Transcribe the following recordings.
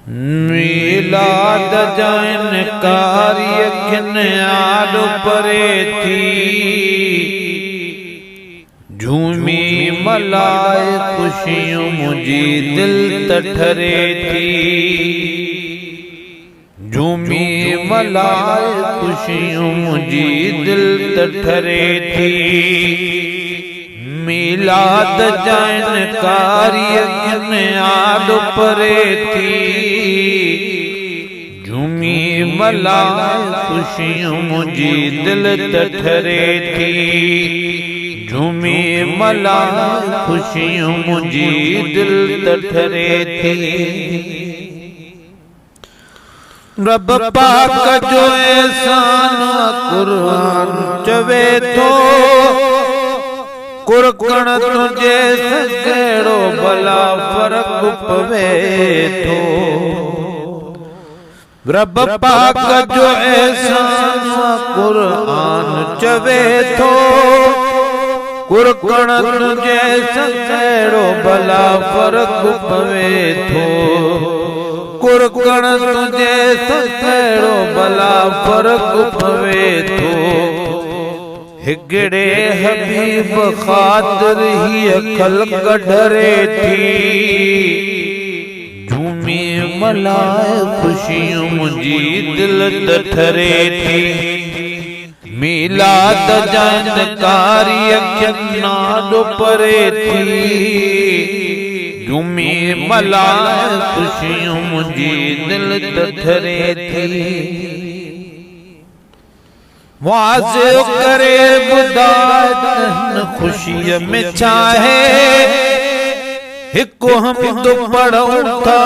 मीलाद जानकारी अखिन आॾो परे थी झूमी मलाए खुशियों मुझी दिल तठरे थी झूमी मलाए खुशियों मुझी दिल तठरे थी मीलाद जानकारी अखिन आॾो परे थी झूमी मलाए खुशियों मुझी दिल तठरे थी झूमी मलाए खुशियों मुझी दिल तठरे थी रब पाक जो एहसान कुरान चवे थो कुरकण तुझे सकेड़ो भला फर्क पवे थो रब पाक जो एहसान कुरान चवे थो कुरकण तुझे सकेड़ो भला फर्क पवे थो कुरकण तुझे सकेड़ो भला फर्क पवे थो हिगड़े हबीब खातिर ही खल्क डरे थी झूमी मलाए खुशियों मुझी दिल तठरे थी मीलाद जानकारी अखिन आॾो परे थी झूमी मलाए खुशियों मुझी दिल तठरे थी वाज़े करे ॿुधाए खुशी में चाहे हिकु हमद पढ़ूं था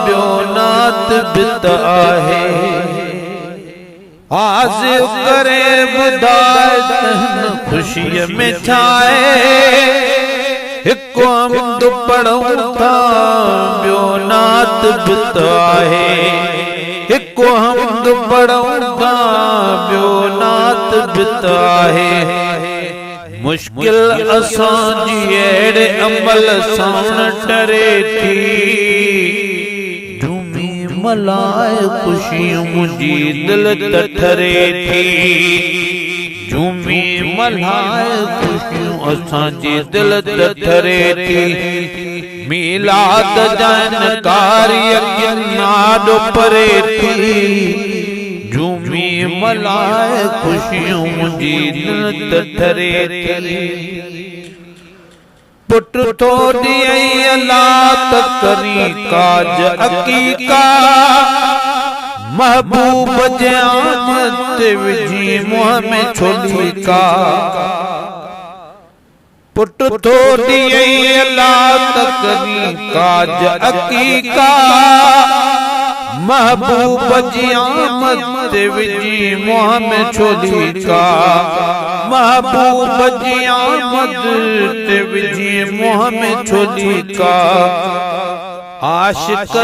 ॿियो नात बित आहे वाज़े करे ॿुधाए खुशी में चाहे हिकु हमद पढ़ूं था ॿियो नात बित आहे हिकु हमद पढ़ूं था ॿियो नात बित आहे मुश्किल असांजी अहिड़े अमल सां टरे थी झूमी मलाए खुशियूं मुंहिंजी दिल तठरे थी झूमी मलाए खुशियूं असांजी दिल तठरे थी मीलाद जानकारी अखिन आॾो परे थी झूमी मलाए खुशियों मुझी दिल तठरे थी पुट तो दियई अल्लाह तकरी काज अकीका महबूब जे आमद विझी मुँह में छोली का पुट तो दियई अल्लाह तकरी काज अकीका महबूब जी आमद विजी मुँह में छोली का महबूब जी आमद विजी मुँह में छोली का आशिक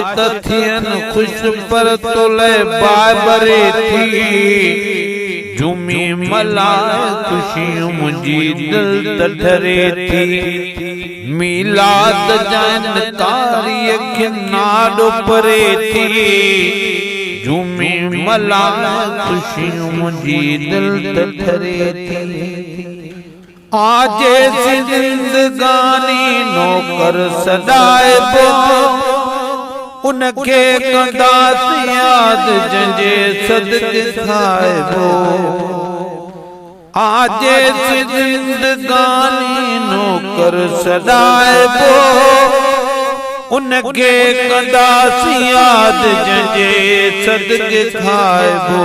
थियन खुश पर तोले बाबरे थी झूमी मलाए खुशियों मुझी दिल तठरे थी मीलाद जानकारी अखिन आॾो परे थी झूमी मलाए खुशियों मुझी दिल तठरे थी आजे जिंदगानी नौकर सदाए बो उनके कंदासी याद जंहिंजे सदके खाइबो आजे जिंदगानी नौकर सदाइबो उनके कंदासी याद जंहिंजे सदके खाइबो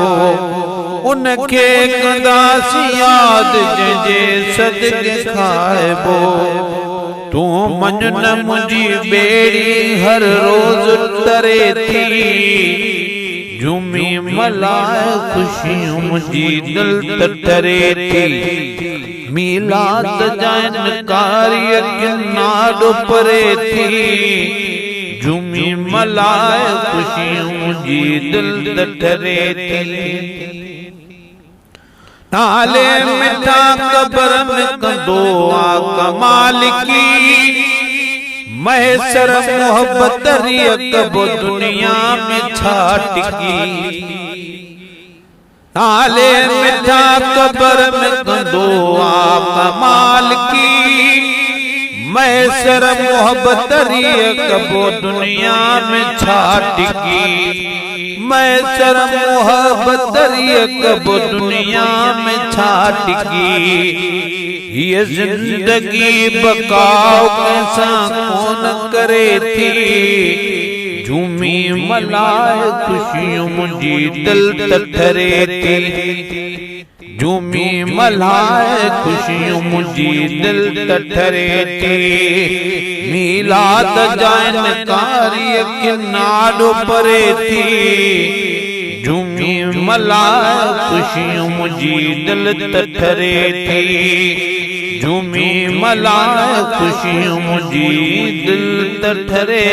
उनके कंदासी याद जंहिंजे सदके खाइबो तू मन न मुझी बेड़ी हर रोज तरे थी झूमी मलाए खुशियों मुझी दिल तठरे थी मीलाद जानकारी अखिन आॾो परे थी झूमी मलाए खुशियों मुझी दिल तठरे थी नाले मिठा कबर में कंदो आ कमाल की महसर मोहब्बत कबो दुनिया में छाट की ताले मिठा कबर में कंदो कमाल की महसर मोहब्बत कबो दुनिया में छाट की महसर मोहब्बत कबो दुनिया में छाट की ये जिंदगी बकाओ कैसा कौन करे थी झूमी मलाए खुशियों मुझी दिल तथरे थी झूमी मलाए खुशियों मुझी दिल तथरे थी मीलाद जान कारी किनारो परे थी झूमी मलाए खुशियों मुझी दिल तथरे थी झूमी मलाए खुशियों मुझी दिल तथरे